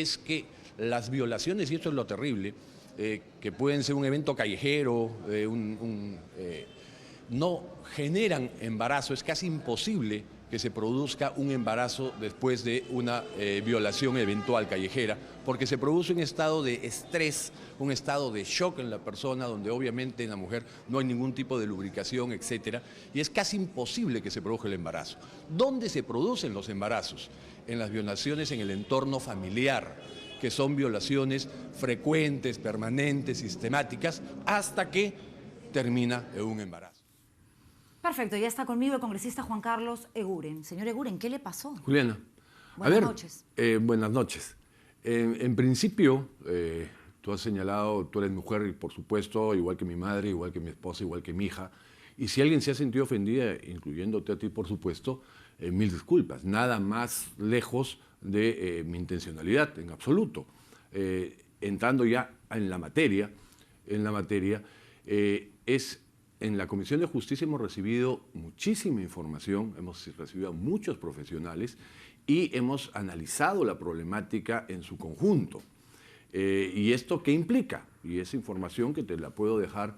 es que las violaciones, y esto es lo terrible, que pueden ser un evento callejero, no generan embarazo. Es casi imposible que se produzca un embarazo después de una violación eventual callejera, porque se produce un estado de estrés, un estado de shock en la persona, donde obviamente en la mujer no hay ningún tipo de lubricación, etcétera, y es casi imposible que se produzca el embarazo. ¿Dónde se producen los embarazos? En las violaciones en el entorno familiar, que son violaciones frecuentes, permanentes, sistemáticas, hasta que termina en un embarazo. Perfecto, ya está conmigo el congresista Juan Carlos Eguren. Señor Eguren, ¿qué le pasó? Juliana, buenas noches. Buenas noches. En principio, tú has señalado, tú eres mujer, y por supuesto, igual que mi madre, igual que mi esposa, igual que mi hija. Y si alguien se ha sentido ofendida, incluyéndote a ti, por supuesto, mil disculpas. Nada más lejos de mi intencionalidad, en absoluto. Entrando ya en la materia, en la Comisión de Justicia hemos recibido muchísima información, hemos recibido a muchos profesionales y hemos analizado la problemática en su conjunto. ¿Y esto qué implica? Y esa información que te la puedo dejar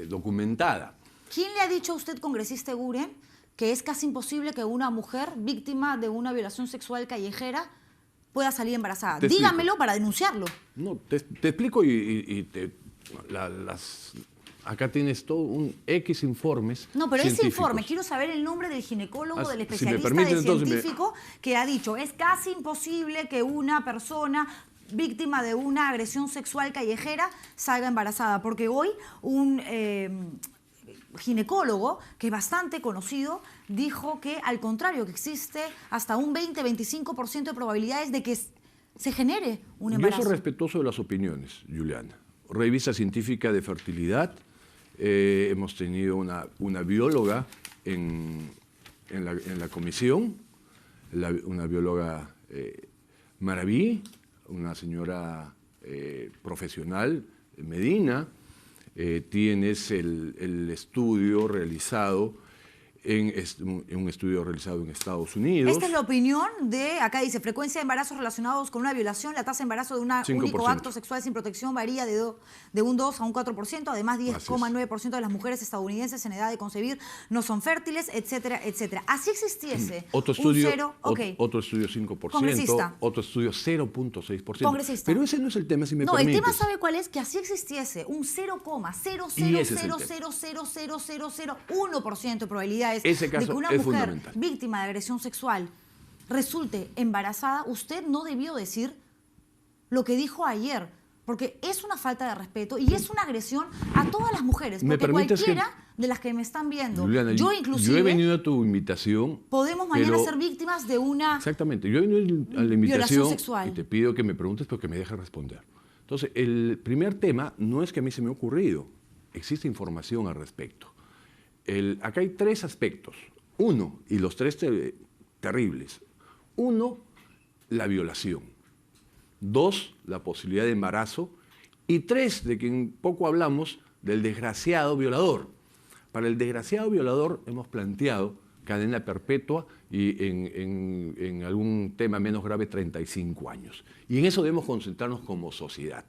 documentada. ¿Quién le ha dicho a usted, congresista Eguren, que es casi imposible que una mujer víctima de una violación sexual callejera pueda salir embarazada? Dígamelo para denunciarlo. No, te explico acá tienes todo un X informes. No, pero ese informe, quiero saber el nombre del ginecólogo, del especialista, si del científico que ha dicho, es casi imposible que una persona víctima de una agresión sexual callejera salga embarazada, porque hoy un ginecólogo, que es bastante conocido, dijo que al contrario, que existe hasta un 20-25% de probabilidades de que se genere un embarazo. Yo soy respetuoso de las opiniones, Juliana. Revista científica de fertilidad, hemos tenido una bióloga en la comisión, una bióloga Maraví, una señora profesional, Medina. Tienes el estudio realizado en un estudio realizado en Estados Unidos. Esta es la opinión de, acá dice, frecuencia de embarazos relacionados con una violación, la tasa de embarazo de un único acto sexual sin protección varía de un 2 a un 4%, además 10,9% de las mujeres estadounidenses en edad de concebir no son fértiles, etcétera, etcétera. Así existiese otro estudio, otro estudio 5%, congresista. Otro estudio 0,6%. Congresista. Pero ese no es el tema, si me permites. permites. El tema, ¿sabe cuál es? Que así existiese un 0,000000001% de probabilidades ese caso de que una es mujer fundamental. víctima de agresión sexual resulte embarazada. Usted no debió decir lo que dijo ayer, porque es una falta de respeto y es una agresión a todas las mujeres, porque cualquiera de las que me están viendo, Juliana, yo inclusive, yo he venido a tu invitación, podemos mañana ser víctimas de una exactamente, yo he venido a la invitación sexual. Y te pido que me preguntes porque me dejes responder. Entonces, el primer tema no es que a mí se me ha ocurrido, existe información al respecto. Acá hay tres aspectos. Uno, y los tres terribles. Uno, la violación. Dos, la posibilidad de embarazo. Y tres, de quien poco hablamos, del desgraciado violador. Para el desgraciado violador hemos planteado cadena perpetua y en algún tema menos grave 35 años. Y en eso debemos concentrarnos como sociedad.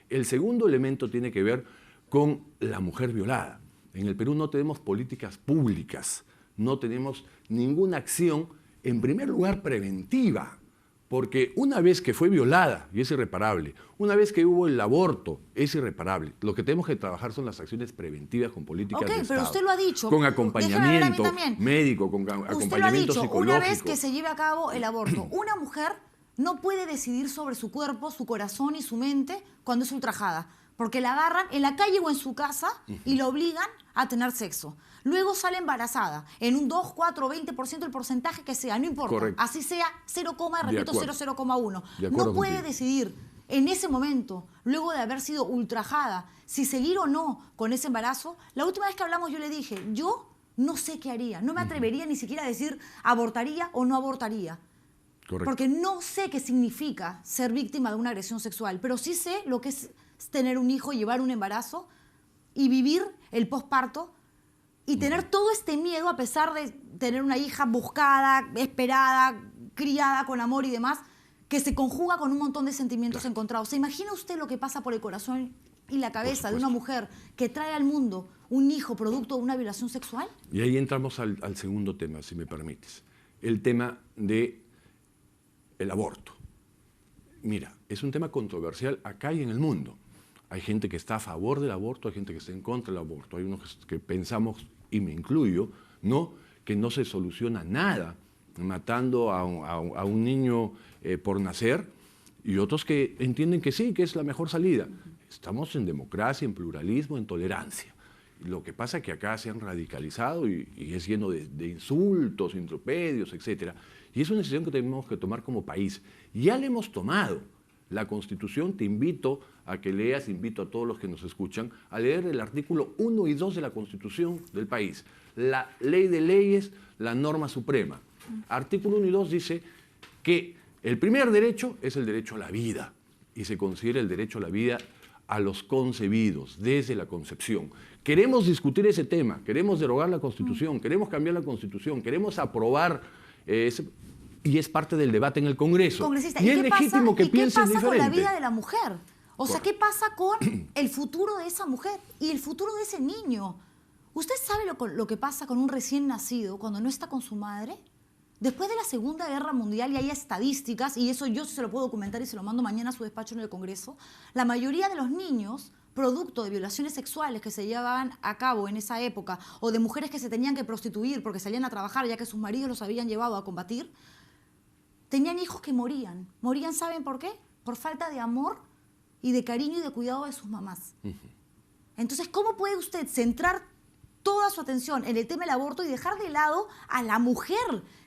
El segundo elemento tiene que ver con la mujer violada. En el Perú no tenemos políticas públicas, no tenemos ninguna acción, en primer lugar, preventiva, porque una vez que fue violada, y es irreparable, una vez que hubo el aborto, es irreparable. Lo que tenemos que trabajar son las acciones preventivas con políticas de Estado. Pero usted lo ha dicho. Con acompañamiento médico, con acompañamiento psicológico. Una vez que se lleve a cabo el aborto, una mujer no puede decidir sobre su cuerpo, su corazón y su mente cuando es ultrajada, porque la agarran en la calle o en su casa y la obligan a tener sexo. Luego sale embarazada, en un 2, 4, 20%, el porcentaje que sea, no importa. Correcto. Así sea 0,00,1. No puede contigo. decidir en ese momento, luego de haber sido ultrajada, si seguir o no con ese embarazo. La última vez que hablamos yo le dije, yo no sé qué haría, no me atrevería ni siquiera a decir abortaría o no abortaría. Correcto. Porque no sé qué significa ser víctima de una agresión sexual, pero sí sé lo que es tener un hijo, llevar un embarazo y vivir el posparto y tener todo este miedo a pesar de tener una hija buscada, esperada, criada con amor y demás, que se conjuga con un montón de sentimientos encontrados. ¿Se imagina usted lo que pasa por el corazón y la cabeza de una mujer que trae al mundo un hijo producto de una violación sexual? Y ahí entramos al segundo tema, si me permites. El tema del aborto. Mira, es un tema controversial acá y en el mundo. Hay gente que está a favor del aborto, hay gente que está en contra del aborto. Hay unos que pensamos, y me incluyo, ¿no?, que no se soluciona nada matando a un niño por nacer, y otros que entienden que sí, que es la mejor salida. Estamos en democracia, en pluralismo, en tolerancia. Lo que pasa es que acá se han radicalizado y es lleno de insultos, intropedios, etc. Y es una decisión que tenemos que tomar como país. Ya la hemos tomado. La Constitución, te invito a que leas, invito a todos los que nos escuchan, a leer el artículo 1 y 2 de la Constitución del país. La ley de leyes, la norma suprema. Artículo 1 y 2 dice que el primer derecho es el derecho a la vida y se considera el derecho a la vida a los concebidos, desde la concepción. Queremos discutir ese tema, queremos derogar la Constitución, queremos cambiar la Constitución, queremos aprobar y es parte del debate en el Congreso. Congresista, y es legítimo que piensen diferente. ¿Qué pasa con la vida de la mujer? O sea, ¿qué pasa con el futuro de esa mujer y el futuro de ese niño? ¿Usted sabe lo que pasa con un recién nacido cuando no está con su madre? Después de la Segunda Guerra Mundial, y hay estadísticas, y eso yo se lo puedo documentar y se lo mando mañana a su despacho en el Congreso, la mayoría de los niños, producto de violaciones sexuales que se llevaban a cabo en esa época, o de mujeres que se tenían que prostituir porque salían a trabajar ya que sus maridos los habían llevado a combatir, tenían hijos que morían. Morían, ¿saben por qué? Por falta de amor y de cariño y de cuidado de sus mamás. Entonces, ¿cómo puede usted centrar toda su atención en el tema del aborto y dejar de lado a la mujer,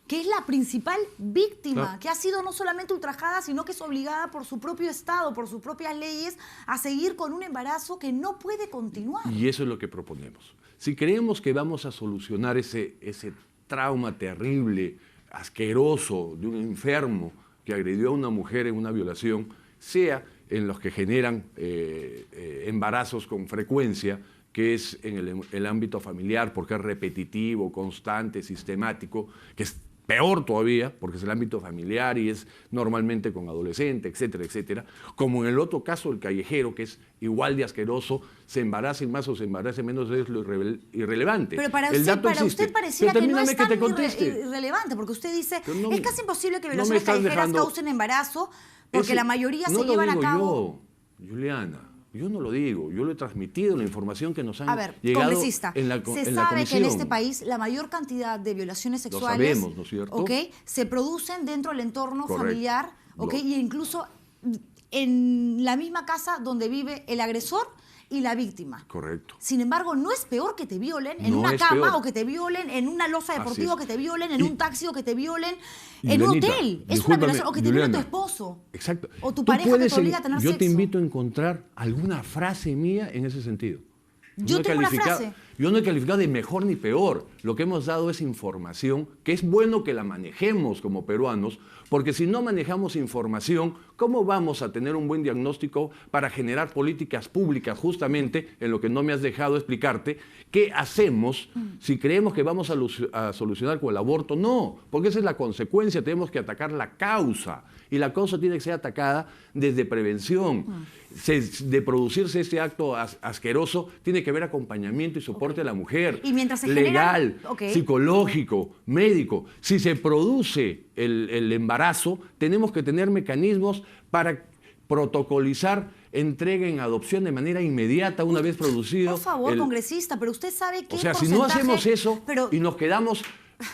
que es la principal víctima, que ha sido no solamente ultrajada, sino que es obligada por su propio Estado, por sus propias leyes, a seguir con un embarazo que no puede continuar? Y eso es lo que proponemos. Si creemos que vamos a solucionar ese trauma terrible, asqueroso, de un enfermo que agredió a una mujer en una violación, sea en los que generan embarazos con frecuencia, que es en el ámbito familiar, porque es repetitivo, constante, sistemático, que es peor todavía, porque es el ámbito familiar y es normalmente con adolescentes, etcétera, etcétera, como en el otro caso, el callejero, que es igual de asqueroso, se embarace más o se embarace menos, es lo irrelevante. Pero para usted pareciera que no es tan irrelevante, porque usted dice, es casi imposible que violaciones callejeras causen embarazo, porque la mayoría se llevan a cabo. Yo, Juliana, yo no lo digo, yo lo he transmitido, la información que nos han llegado congresista, en la se sabe que en este país la mayor cantidad de violaciones sexuales, lo sabemos, ¿no es cierto?, se producen dentro del entorno familiar, y incluso en la misma casa donde vive el agresor y la víctima. Correcto. Sin embargo, no es peor que te violen en una cama, o que te violen en una loza deportiva, o que te violen en un taxi, o que te violen en un hotel. Es una violación. O que te viole tu esposo. Exacto. O tu pareja que te obliga a tener sexo. Yo te invito a encontrar alguna frase mía en ese sentido. Yo tengo una frase. Yo no he calificado de mejor ni peor. Lo que hemos dado es información que es bueno que la manejemos como peruanos, porque si no manejamos información, ¿cómo vamos a tener un buen diagnóstico para generar políticas públicas justamente en lo que no me has dejado explicarte? ¿Qué hacemos si creemos que vamos a solucionar con el aborto? No, porque esa es la consecuencia. Tenemos que atacar la causa, y la causa tiene que ser atacada desde prevención. De producirse este acto asqueroso, tiene que haber acompañamiento y soporte a la mujer, y mientras se legal, psicológico, médico. Si se produce el embarazo, tenemos que tener mecanismos para protocolizar entrega en adopción de manera inmediata una vez producido. Por favor, congresista, pero usted sabe que... O sea, si no hacemos eso y nos quedamos...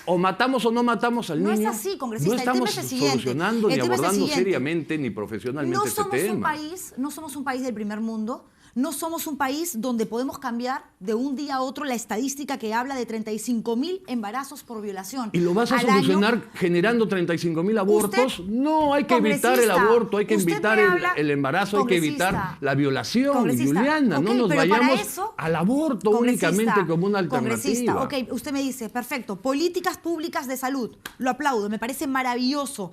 O matamos o no matamos al niño. No es así, congresista. No estamos solucionando ni abordando seriamente ni profesionalmente este tema. No somos un país del primer mundo. No somos un país donde podemos cambiar de un día a otro la estadística que habla de 35.000 embarazos por violación. ¿Y lo vas a solucionar generando 35.000 abortos? No, hay que evitar el aborto, hay que evitar el embarazo, hay que evitar la violación, Juliana. No nos vayamos al aborto únicamente como una alternativa. Usted me dice, perfecto, políticas públicas de salud, lo aplaudo, me parece maravilloso,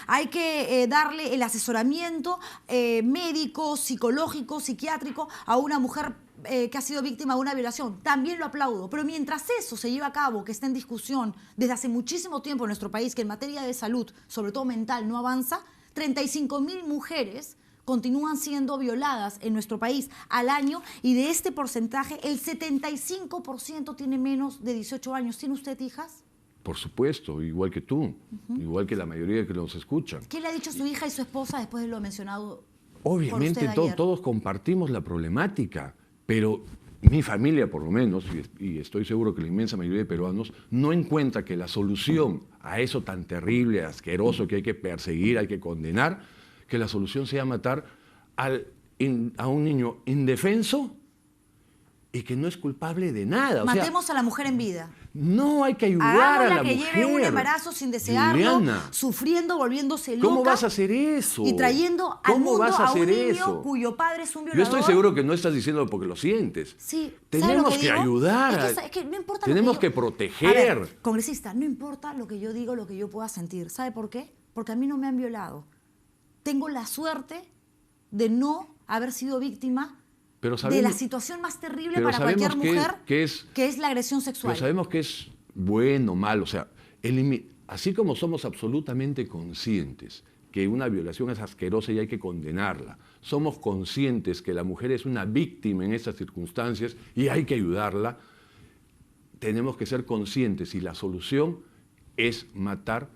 Hay que darle el asesoramiento médico, psicológico, psiquiátrico a una mujer que ha sido víctima de una violación. También lo aplaudo. Pero mientras eso se lleva a cabo, que está en discusión desde hace muchísimo tiempo en nuestro país, que en materia de salud, sobre todo mental, no avanza, 35.000 mujeres continúan siendo violadas en nuestro país al año y de este porcentaje el 75% tiene menos de 18 años. ¿Tiene usted hijas? Por supuesto, igual que tú, igual que la mayoría que nos escuchan. ¿Qué le ha dicho su hija y su esposa después de lo mencionado? Obviamente por usted ayer? todos compartimos la problemática, pero mi familia por lo menos, y estoy seguro que la inmensa mayoría de peruanos, no encuentra que la solución a eso tan terrible, asqueroso que hay que perseguir, hay que condenar, que la solución sea matar a un niño indefenso y que no es culpable de nada. Matemos a la mujer en vida. No, hay que ayudar a la que mujer. lleve un embarazo sin desearlo, Juliana, sufriendo, volviéndose loca. ¿cómo vas a hacer eso? Y trayendo al mundo a un niño cuyo padre es un violador. Yo estoy seguro que no estás diciéndolo porque lo sientes. Sí. Tenemos que ayudar. Es que no importa tenemos lo que yo... proteger. A ver, congresista, no importa lo que yo digo, lo que yo pueda sentir. ¿Sabe por qué? Porque a mí no me han violado. Tengo la suerte de no haber sido víctima de la situación más terrible para cualquier mujer, que es la agresión sexual. Pero sabemos que es bueno o malo. O sea, así como somos absolutamente conscientes que una violación es asquerosa y hay que condenarla, somos conscientes que la mujer es una víctima en estas circunstancias y hay que ayudarla, tenemos que ser conscientes y la solución es matar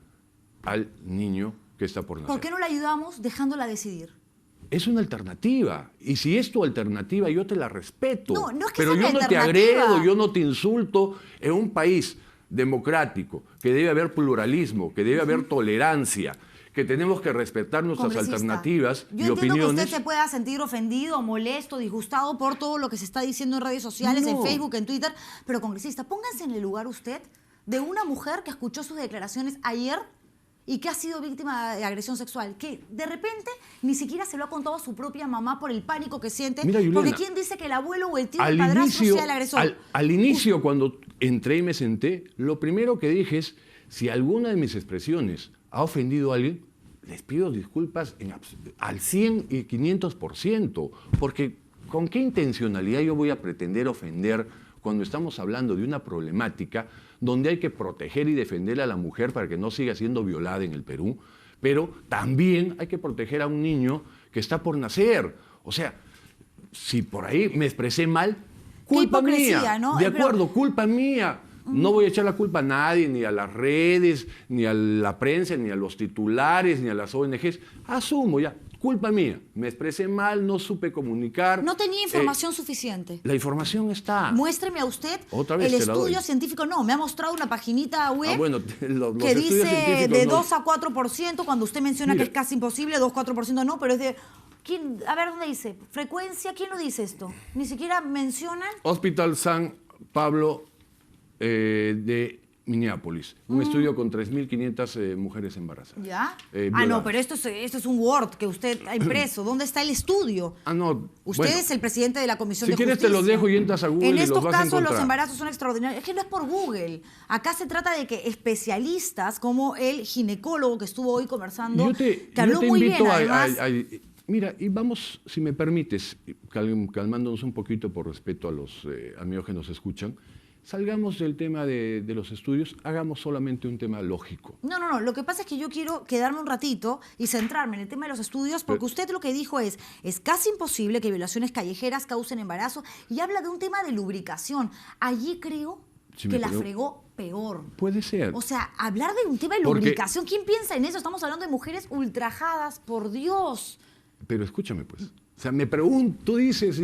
al niño que está por nacer. ¿Por qué no la ayudamos dejándola decidir? Es una alternativa. Y si es tu alternativa, yo te la respeto. No es que pero sea yo no te alternativa. agredo, yo no te insulto. En un país democrático, que debe haber pluralismo, que debe haber tolerancia, que tenemos que respetar nuestras alternativas y opiniones. Yo entiendo que usted se pueda sentir ofendido, molesto, disgustado por todo lo que se está diciendo en redes sociales, en Facebook, en Twitter, pero congresista, póngase en el lugar usted de una mujer que escuchó sus declaraciones ayer y que ha sido víctima de agresión sexual, que de repente ni siquiera se lo ha contado a su propia mamá por el pánico que siente. Mira, Juliana, porque ¿quién dice que el abuelo o el tío del padrastro sea el agresor? Al inicio, cuando entré y me senté, lo primero que dije es, si alguna de mis expresiones ha ofendido a alguien, les pido disculpas al 100 y 500%, porque ¿con qué intencionalidad yo voy a pretender ofender cuando estamos hablando de una problemática donde hay que proteger y defender a la mujer para que no siga siendo violada en el Perú, pero también hay que proteger a un niño que está por nacer? O sea, si por ahí me expresé mal, culpa mía, ¿no? De acuerdo, culpa mía. No voy a echar la culpa a nadie, ni a las redes, ni a la prensa, ni a los titulares, ni a las ONGs. Asumo ya, culpa mía. Me expresé mal, no supe comunicar. No tenía información suficiente. La información está. Muéstreme a usted Otra vez el te la estudio doy. científico. No, me ha mostrado una paginita web Bueno, que dice de 2 no. a 4%, cuando usted menciona Mira, que es casi imposible, 2 4% no, pero es de... A ver, ¿dónde dice? ¿Frecuencia? ¿Quién lo dice esto? Ni siquiera mencionan... Hospital San Pablo de Minneapolis. Un estudio con 3.500 mujeres embarazadas. ¿Ya? Violadas. No, pero esto es un Word que usted ha impreso. ¿Dónde está el estudio? No. Usted es el presidente de la Comisión de Si quieres Justicia. te los dejo y entras a Google En y los estos vas a casos los encontrar. embarazos son extraordinarios. Es que no es por Google. Acá se trata de que especialistas como el ginecólogo que estuvo hoy conversando, que habló muy bien además... Mira, y vamos, si me permites, calmándonos un poquito por respeto a los amigos que nos escuchan, salgamos del tema de los estudios, hagamos solamente un tema lógico. No. Lo que pasa es que yo quiero quedarme un ratito y centrarme en el tema de los estudios, porque usted lo que dijo es casi imposible que violaciones callejeras causen embarazo, y habla de un tema de lubricación. Allí creo que la fregó peor. Puede ser. O sea, hablar de un tema de lubricación, ¿quién piensa en eso? Estamos hablando de mujeres ultrajadas, por Dios. Pero escúchame, pues. O sea, me pregunto, tú dices,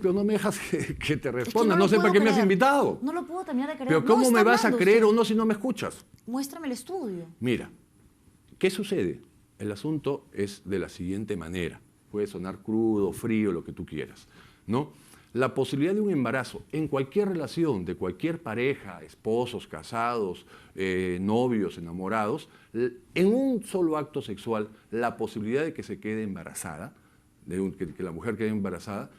pero no me dejas que te responda. Es que no sé para qué me has invitado. No lo puedo terminar de creer. Pero ¿cómo me vas a creer o no si no me escuchas? Muéstrame el estudio. Mira, ¿qué sucede? El asunto es de la siguiente manera. Puede sonar crudo, frío, lo que tú quieras, ¿no? La posibilidad de un embarazo en cualquier relación, de cualquier pareja, esposos, casados, novios, enamorados, en un solo acto sexual, la posibilidad de que se quede embarazada, que la mujer quede embarazada,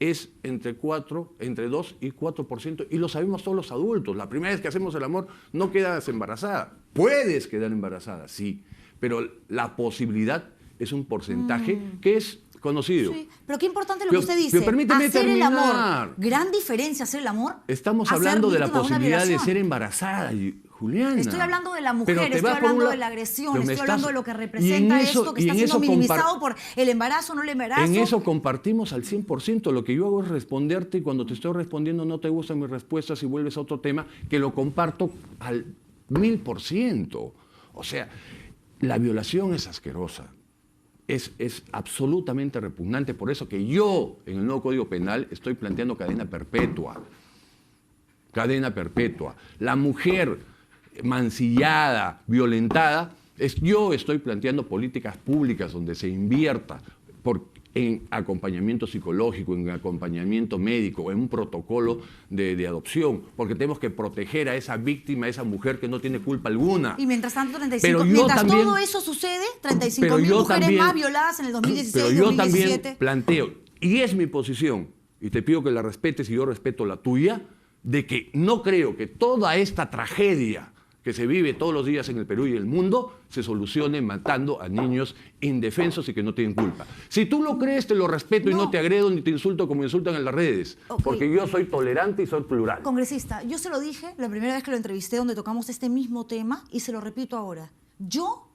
es entre 2 y 4%, y lo sabemos todos los adultos. La primera vez que hacemos el amor no quedas embarazada. Puedes quedar embarazada, sí, pero la posibilidad es un porcentaje que es conocido. Sí, pero qué importante lo que usted dice. Pero permíteme hacer terminar. el amor. Gran diferencia hacer el amor. Estamos a hablando ser de la víctima una posibilidad de violación. ser embarazada, Juliana. Estoy hablando de la Pero mujer, te estoy vas por un hablando lado, de la agresión, pero me estoy hablando de lo que y en representa eso- esto que y está en siendo eso minimizado por el embarazo o no el embarazo. En eso compartimos al 100%. Lo que yo hago es responderte y cuando te estoy respondiendo no te gustan mis respuestas y vuelves a otro tema que lo comparto al 1000%. O sea, la violación es asquerosa. Es absolutamente repugnante. Por eso que yo, en el nuevo Código Penal, estoy planteando cadena perpetua. Cadena perpetua. La mujer mancillada, violentada, yo estoy planteando políticas públicas donde se invierta en acompañamiento psicológico, en acompañamiento médico, en un protocolo de adopción, porque tenemos que proteger a esa víctima, a esa mujer que no tiene culpa alguna. Y mientras tanto, 35, Pero yo mientras también- todo eso sucede, pero 35.000 yo mujeres también- más violadas en el 2016, Pero yo 2017. también planteo, y es mi posición, y te pido que la respetes y yo respeto la tuya, de que no creo que toda esta tragedia que se vive todos los días en el Perú y el mundo se solucione matando a niños indefensos y que no tienen culpa. Si tú lo crees, te lo respeto y no te agredo ni te insulto como insultan en las redes, Ok. porque yo soy tolerante y soy plural. Congresista, yo se lo dije la primera vez que lo entrevisté donde tocamos este mismo tema y se lo repito ahora. Yo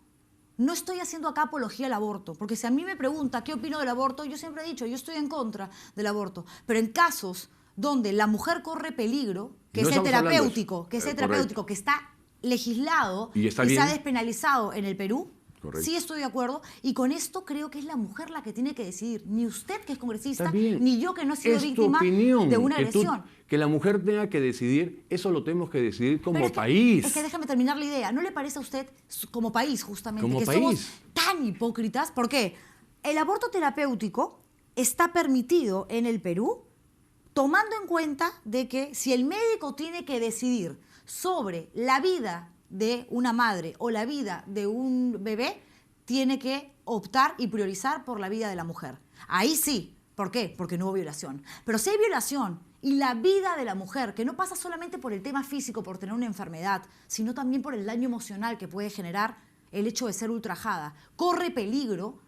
no estoy haciendo acá apología al aborto, porque si a mí me pregunta qué opino del aborto, yo siempre he dicho, yo estoy en contra del aborto. Pero en casos donde la mujer corre peligro, que No sea estamos hablando de terapéutico, eso. que sea Correcto. terapéutico, que está legislado Y está se bien. ha despenalizado en el Perú, Correcto. sí estoy de acuerdo, y con esto creo que es la mujer la que tiene que decidir. Ni usted, que es congresista, Está bien. ni yo, que no he sido Es tu víctima opinión, de una que agresión. que la mujer tenga que decidir, eso lo tenemos que decidir como Pero es que- país. Es que déjame terminar la idea. ¿No le parece a usted, como país justamente, Como que país. somos tan hipócritas? ¿Por qué? El aborto terapéutico está permitido en el Perú tomando en cuenta de que si el médico tiene que decidir sobre la vida de una madre o la vida de un bebé, tiene que optar y priorizar por la vida de la mujer. Ahí sí. ¿Por qué? Porque no hubo violación. Pero si hay violación y la vida de la mujer, que no pasa solamente por el tema físico, por tener una enfermedad, sino también por el daño emocional que puede generar el hecho de ser ultrajada, corre peligro,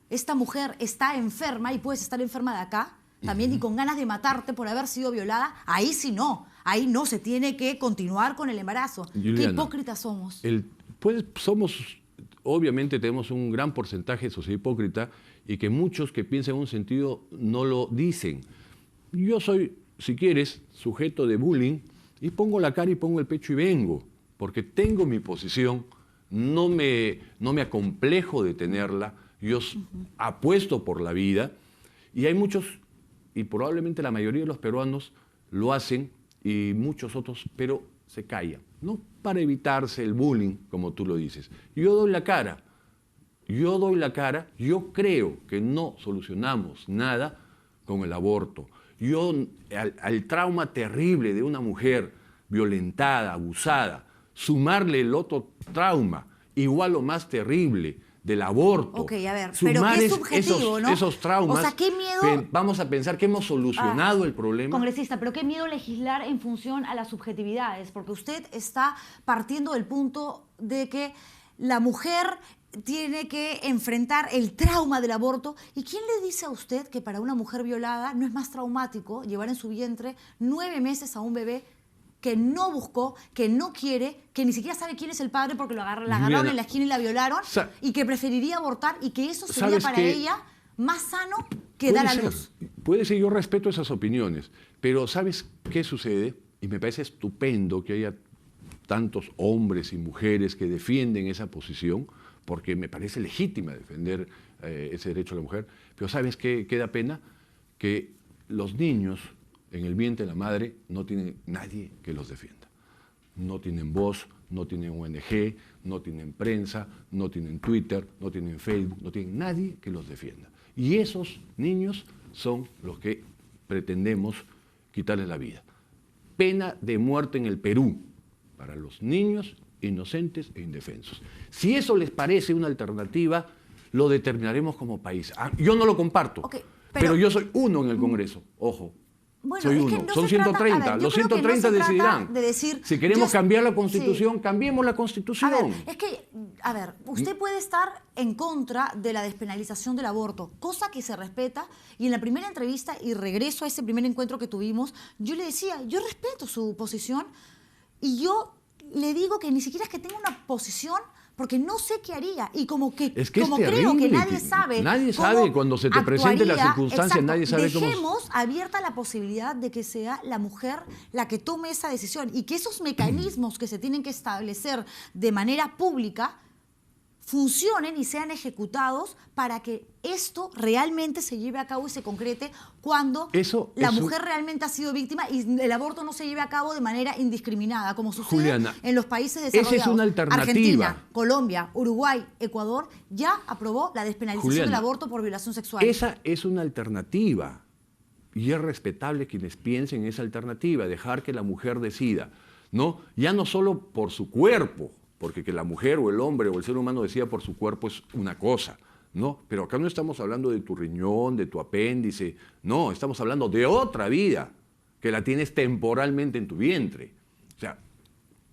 esta mujer está enferma y puedes estar enferma de acá también y con ganas de matarte por haber sido violada, ahí sí no. Ahí no, se tiene que continuar con el embarazo. Juliana, Qué hipócritas somos. Obviamente tenemos un gran porcentaje de sociedad hipócrita y que muchos que piensan en un sentido no lo dicen. Yo soy, si quieres, sujeto de bullying y pongo la cara y pongo el pecho y vengo, porque tengo mi posición, no me acomplejo de tenerla, yo apuesto por la vida y hay muchos, y probablemente la mayoría de los peruanos lo hacen y muchos otros, pero se callan, no para evitarse el bullying, como tú lo dices. Yo doy la cara, yo creo que no solucionamos nada con el aborto. Al trauma terrible de una mujer violentada, abusada, sumarle el otro trauma, igual o más terrible, del aborto. Ok, a ver, pero qué subjetivo, ¿no? Esos traumas, O sea, qué miedo. vamos a pensar que hemos solucionado el problema. Congresista, pero qué miedo legislar en función a las subjetividades, porque usted está partiendo del punto de que la mujer tiene que enfrentar el trauma del aborto. ¿Y quién le dice a usted que para una mujer violada no es más traumático llevar en su vientre 9 meses a un bebé que no buscó, que no quiere, que ni siquiera sabe quién es el padre porque la agarraron Juliana, en la esquina y la violaron, y que preferiría abortar y que eso sería ¿sabes para qué? ella más sano que dar a luz? Puede ser, yo respeto esas opiniones, pero ¿sabes qué sucede? Y me parece estupendo que haya tantos hombres y mujeres que defienden esa posición, porque me parece legítima defender ese derecho a la mujer, pero ¿sabes qué da pena? Que los niños en el vientre de la madre no tienen nadie que los defienda. No tienen voz, no tienen ONG, no tienen prensa, no tienen Twitter, no tienen Facebook, no tienen nadie que los defienda. Y esos niños son los que pretendemos quitarles la vida. Pena de muerte en el Perú para los niños inocentes e indefensos. Si eso les parece una alternativa, lo determinaremos como país. Yo no lo comparto, Okay, pero yo soy uno en el Congreso, ojo. Bueno, Soy es uno, que no son se trata- 130, a ver, yo los creo que no 130 se trata decidirán. de decir, Si queremos cambiar la sí. Constitución, cambiemos la Constitución. A ver, es que, usted puede estar en contra de la despenalización del aborto, cosa que se respeta, y en la primera entrevista, y regreso a ese primer encuentro que tuvimos, yo le decía, yo respeto su posición, y yo le digo que ni siquiera es que tenga una posición, porque no sé qué haría. Y como que, es que como es creo que terrible. nadie sabe. Nadie sabe cuando se te presente la circunstancia, exacto, nadie sabe cómo. Dejemos abierta la posibilidad de que sea la mujer la que tome esa decisión y que esos mecanismos que se tienen que establecer de manera pública funcionen y sean ejecutados para que esto realmente se lleve a cabo y se concrete cuando la mujer realmente ha sido víctima y el aborto no se lleve a cabo de manera indiscriminada, como sucede Juliana, en los países desarrollados. esa es una alternativa. Argentina, Colombia, Uruguay, Ecuador ya aprobó la despenalización Juliana, del aborto por violación sexual. Esa es una alternativa y es respetable quienes piensen en esa alternativa, dejar que la mujer decida, ¿no? Ya no solo por su cuerpo, porque que la mujer o el hombre o el ser humano decida por su cuerpo es una cosa, ¿no? Pero acá no estamos hablando de tu riñón, de tu apéndice, no, estamos hablando de otra vida que la tienes temporalmente en tu vientre. O sea,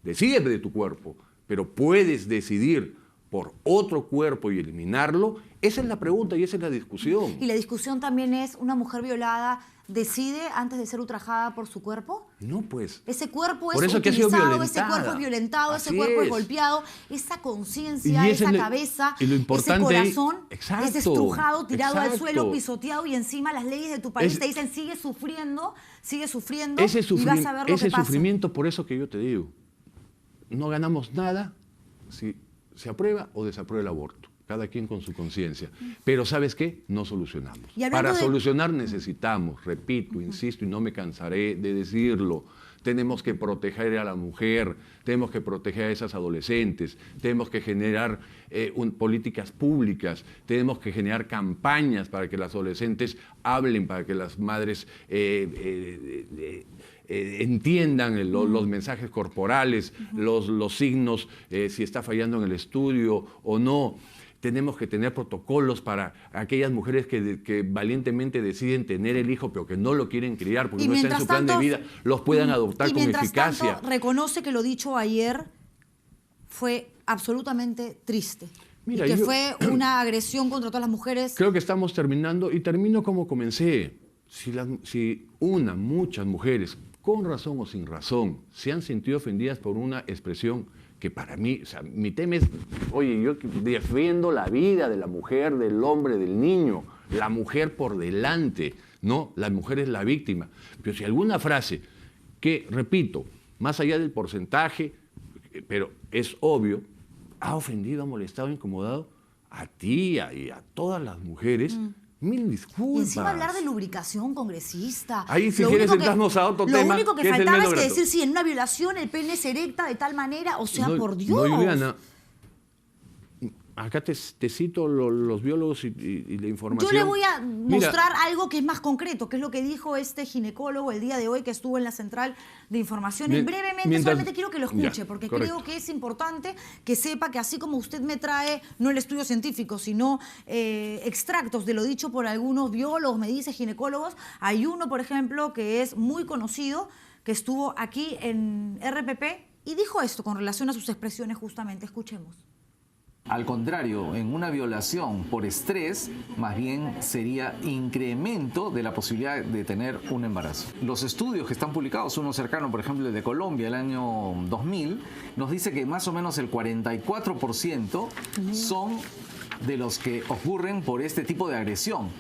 decides de tu cuerpo, pero puedes decidir por otro cuerpo y eliminarlo. Esa es la pregunta y esa es la discusión. Y la discusión también es, ¿una mujer violada decide antes de ser ultrajada por su cuerpo? No, pues. Ese cuerpo es utilizado, ese cuerpo es violentado, así ese cuerpo es golpeado, esa conciencia, esa cabeza, ese corazón es estrujado, tirado al suelo, pisoteado y encima las leyes de tu país te dicen sigue sufriendo y vas a ver lo que pasa. Ese sufrimiento, por eso que yo te digo, no ganamos nada si se aprueba o desaprueba el aborto. Cada quien con su conciencia. Pero ¿sabes qué? No solucionamos. Para solucionar necesitamos, repito, insisto y no me cansaré de decirlo, tenemos que proteger a la mujer, tenemos que proteger a esas adolescentes, tenemos que generar políticas públicas, tenemos que generar campañas para que las adolescentes hablen, para que las madres entiendan los mensajes corporales, los signos, si está fallando en el estudio o no. Tenemos que tener protocolos para aquellas mujeres que valientemente deciden tener el hijo, pero que no lo quieren criar porque no está en su plan de vida, los puedan adoptar con eficacia. Tanto, reconoce que lo dicho ayer fue absolutamente triste. Mira, y que fue una agresión contra todas las mujeres. Creo que estamos terminando y termino como comencé. Muchas mujeres, con razón o sin razón, se han sentido ofendidas por una expresión que para mí, o sea, mi tema es, oye, yo defiendo la vida de la mujer, del hombre, del niño, la mujer por delante, ¿no? La mujer es la víctima. Pero si alguna frase que, repito, más allá del porcentaje, pero es obvio, ha ofendido, ha molestado, ha incomodado a ti y a todas las mujeres, mil disculpas. Y encima hablar de lubricación, congresista. Ahí si quieres entrarnos a otro tema. Lo único que faltaba es que decir, sí, en una violación el pene se erecta de tal manera, o sea, por Dios. No, Juliana, acá te cito los biólogos y la información. Yo le voy a mostrar algo que es más concreto, que es lo que dijo este ginecólogo el día de hoy que estuvo en la central de información. Brevemente, solamente quiero que lo escuche, porque creo que es importante que sepa que así como usted me trae, no el estudio científico, sino extractos de lo dicho por algunos biólogos, me dice ginecólogos, hay uno, por ejemplo, que es muy conocido, que estuvo aquí en RPP y dijo esto con relación a sus expresiones justamente. Escuchemos. Al contrario, en una violación por estrés, más bien sería incremento de la posibilidad de tener un embarazo. Los estudios que están publicados, uno cercano, por ejemplo, el de Colombia, el año 2000, nos dice que más o menos el 44% son de los que ocurren por este tipo de agresión.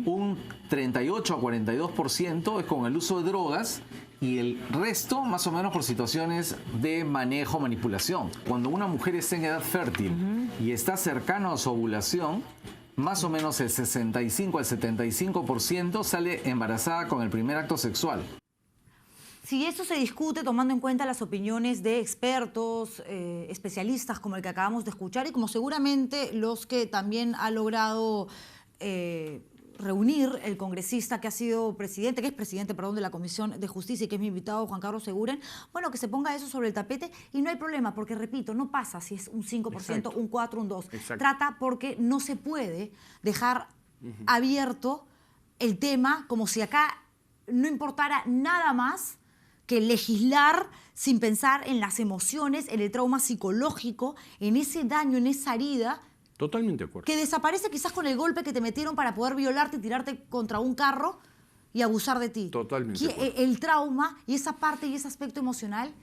Un 38 a 42% es con el uso de drogas y el resto más o menos por situaciones de manejo, manipulación. Cuando una mujer está en edad fértil y está cercano a su ovulación, más o menos el 65 al 75% sale embarazada con el primer acto sexual. Si eso se discute tomando en cuenta las opiniones de expertos, especialistas como el que acabamos de escuchar y como seguramente los que también ha logrado reunir el congresista que ha sido presidente, que es presidente, perdón, de la Comisión de Justicia y que es mi invitado, Juan Carlos Seguren, bueno, que se ponga eso sobre el tapete y no hay problema, porque repito, no pasa si es un 5%, exacto, un 4%, un 2%. Exacto. Trata porque no se puede dejar abierto el tema como si acá no importara nada más que legislar sin pensar en las emociones, en el trauma psicológico, en ese daño, en esa herida. Totalmente de acuerdo. Que desaparece quizás con el golpe que te metieron para poder violarte y tirarte contra un carro y abusar de ti. Totalmente de acuerdo. El trauma y esa parte y ese aspecto emocional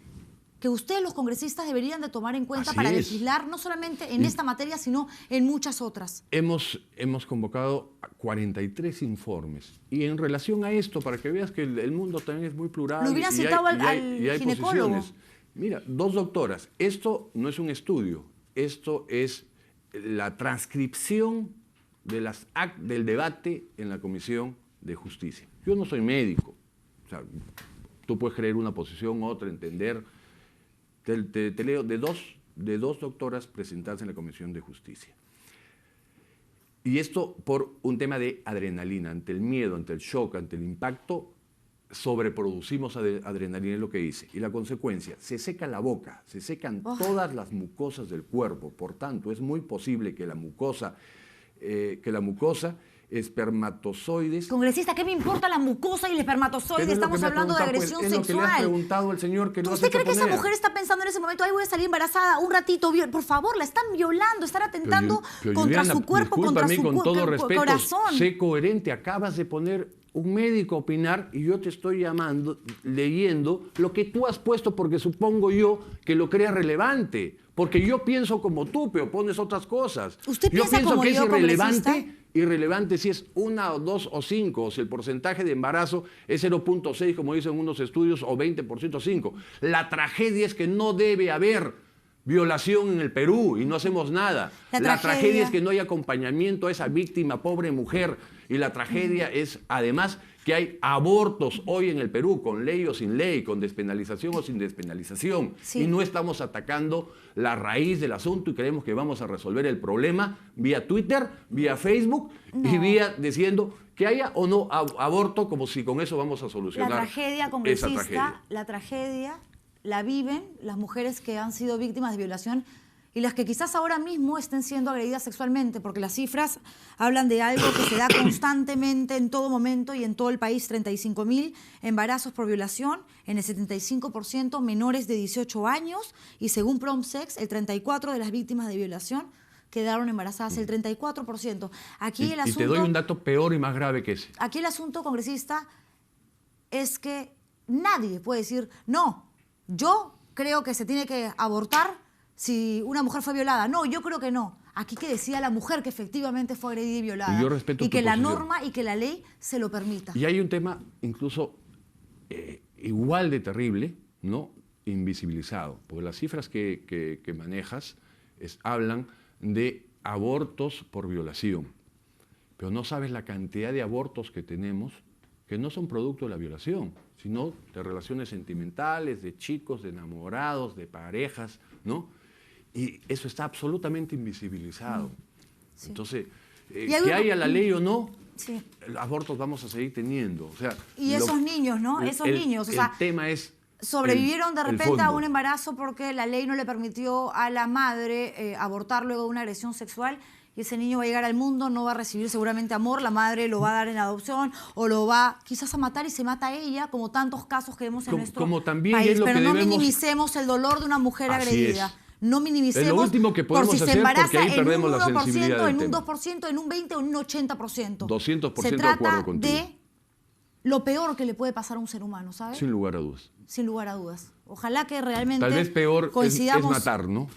que ustedes los congresistas deberían de tomar en cuenta Así para es. legislar no solamente en esta materia, sino en muchas otras. Hemos convocado 43 informes. Y en relación a esto, para que veas que el mundo también es muy plural. Lo hubiera y citado al hay ginecólogo. posiciones. Mira, 2 doctoras. Esto no es un estudio. Esto es la transcripción de del debate en la Comisión de Justicia. Yo no soy médico. O sea, tú puedes creer una posición, otra, entender. Te leo de dos doctoras presentadas en la Comisión de Justicia. Y esto por un tema de adrenalina. Ante el miedo, ante el shock, ante el impacto, sobreproducimos adrenalina, es lo que dice. Y la consecuencia, se seca la boca, se secan todas las mucosas del cuerpo. Por tanto, es muy posible que la mucosa espermatozoides... Congresista, ¿qué me importa la mucosa y el espermatozoide? Estamos hablando de agresión Es lo que le ha sexual. preguntado el señor que lo ¿Usted has hecho cree que esa poner. mujer está pensando en ese momento, ay, voy a salir embarazada un ratito? Por favor, la están violando, están atentando Pero contra Juliana, su cuerpo, contra discúlpame, su con todo respeto, corazón. sé coherente. Acabas de poner un médico a opinar y yo te estoy llamando, leyendo lo que tú has puesto porque supongo yo que lo creas relevante. Porque yo pienso como tú, pero pones otras cosas. ¿Usted yo piensa pienso como que yo, es congresista? irrelevante si es 1 o 2 o 5, o si el porcentaje de embarazo es 0.6, como dicen unos estudios, o 20% 5. La tragedia es que no debe haber violación en el Perú y no hacemos nada. La tragedia es que no hay acompañamiento a esa víctima, pobre mujer. Y la tragedia es, además, que hay abortos hoy en el Perú, con ley o sin ley, con despenalización o sin despenalización. Sí. Y no estamos atacando la raíz del asunto y creemos que vamos a resolver el problema vía Twitter, vía Facebook y vía diciendo que haya o no aborto, como si con eso vamos a solucionar La tragedia, esa congresista, tragedia. la tragedia la viven las mujeres que han sido víctimas de violación y las que quizás ahora mismo estén siendo agredidas sexualmente, porque las cifras hablan de algo que se da constantemente en todo momento y en todo el país, 35.000 embarazos por violación, en el 75% menores de 18 años, y según PromSex, el 34% de las víctimas de violación quedaron embarazadas, el 34%. Aquí el asunto, y te doy un dato peor y más grave que ese. aquí el asunto, congresista, es que nadie puede decir, no, yo creo que se tiene que abortar si una mujer fue violada. No, yo creo que no. Aquí que decida la mujer que efectivamente fue agredida y violada. Y yo respeto y tu que la posición. norma y que la ley se lo permita. Y hay un tema incluso igual de terrible, ¿no? Invisibilizado, porque las cifras que manejas hablan de abortos por violación, pero no sabes la cantidad de abortos que tenemos que no son producto de la violación, sino de relaciones sentimentales, de chicos, de enamorados, de parejas, ¿no? Y eso está absolutamente invisibilizado. Sí. Entonces, Y hay que haya la ley o no, Sí. abortos vamos a seguir teniendo. O sea, Y esos niños, ¿no? Esos niños, o sea, el tema es sobrevivieron de el repente a fondo. un embarazo porque la ley no le permitió a la madre abortar luego de una agresión sexual, y ese niño va a llegar al mundo, no va a recibir seguramente amor, la madre lo va a dar en adopción o lo va quizás a matar y se mata a ella, como tantos casos que vemos en nuestro como también país. es lo Pero que no debemos- minimicemos el dolor de una mujer Así agredida. es. No minimicemos Es lo último que podemos por si se hacer, porque embaraza ahí en un perdemos la 1%, sensibilidad del en un tema. 2%, en un 20% o en un 80%. 200% Se de trata acuerdo contigo. de lo peor que le puede pasar a un ser humano, ¿sabes? Sin lugar a dudas. Sin lugar a dudas. Ojalá que realmente Tal vez peor es coincidamos. matar, ¿no?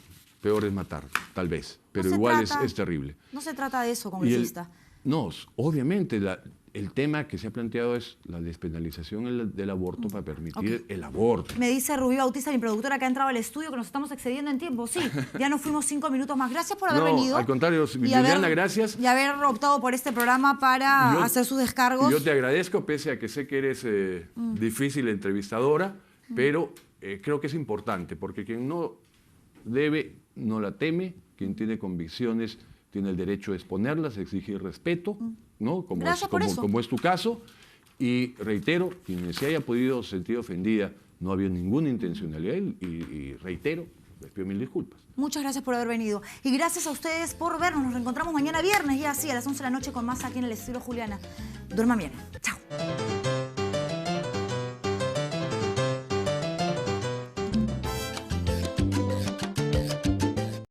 Peor es matar, tal vez. Pero se igual trata- es terrible. No se trata de eso, Y el- congresista. no, obviamente el tema que se ha planteado es la despenalización del aborto para permitir el aborto. Me dice Rubí Bautista, mi productora, que ha entrado al estudio, que nos estamos excediendo en tiempo. Sí, ya nos fuimos 5 minutos más. Gracias por haber No, venido. al contrario, y Liliana, gracias. Y haber optado por este programa para Yo- hacer sus descargos. Yo te agradezco, pese a que sé que eres difícil entrevistadora, pero creo que es importante, porque quien no debe, no la teme, quien tiene convicciones tiene el derecho de exponerlas, exigir respeto, ¿no? Gracias por eso. Como es tu caso. Y reitero, quien se haya podido sentir ofendida, no había ninguna intencionalidad y reitero, les pido mil disculpas. Muchas gracias por haber venido. Y gracias a ustedes por vernos. Nos reencontramos mañana viernes, ya así, a las 11 de la noche con más aquí en el estilo Juliana. Duerman bien. Chao.